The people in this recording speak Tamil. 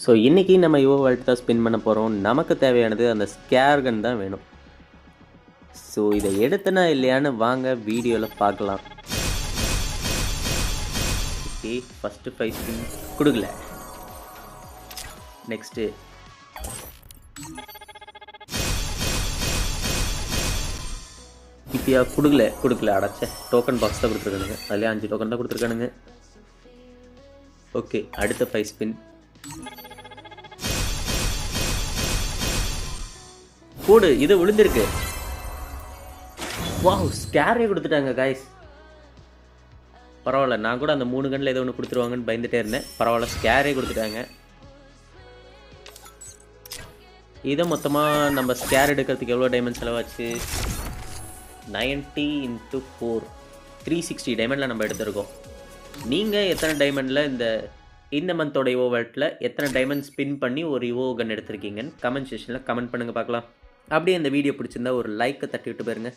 ஸோ இன்றைக்கி நம்ம யுவோ வேர்ல்ட் தான் ஸ்பின் பண்ண போகிறோம். நமக்கு தேவையானது அந்த ஸ்கேர் கன் தான் வேணும். ஸோ இதை எடுத்தனா இல்லையான்னு வாங்க வீடியோவில் பார்க்கலாம். ஓகே, ஃபஸ்ட்டு 5 ஸ்பின் கொடுக்கல. நெக்ஸ்ட்டு இப்பயா கொடுக்கல அடைச்ச டோக்கன் பாக்ஸ் தான் கொடுத்துருக்கானுங்க. அதுலேயே 5 டோக்கன் தான் கொடுத்துருக்கானுங்க. ஓகே, அடுத்த 5 ஸ்பின் போடு. இது விழுந்திருக்கு. வாவ், ஸ்கேரே கொடுத்துட்டாங்க காய்ஸ். பரவாயில்ல, நான் கூட அந்த 3 கன்னில் ஏதோ ஒன்று கொடுத்துருவாங்கன்னு பயந்துட்டே இருந்தேன். பரவாயில்ல, ஸ்கேரே கொடுத்துட்டாங்க. இதை மொத்தமாக நம்ம ஸ்கேர் எடுக்கிறதுக்கு எவ்வளோ டைமண்ட் செலவாச்சு? 90 × 4 360 டைமண்டில் நம்ம எடுத்திருக்கோம். நீங்கள் எத்தனை டைமண்டில் இந்த மந்தோட யுவோ வேர்ல்ட்டில் எத்தனை டைமண்ட் ஸ்பின் பண்ணி ஒரு யுவோ கன் எடுத்திருக்கீங்கன்னு கமெண்ட் செக்ஷனில் கமெண்ட் பண்ணுங்கள் பார்க்கலாம். அப்படியே இந்த வீடியோ பிடிச்சிருந்தா ஒரு லைக்கை தட்டி விட்டு போயிருங்க.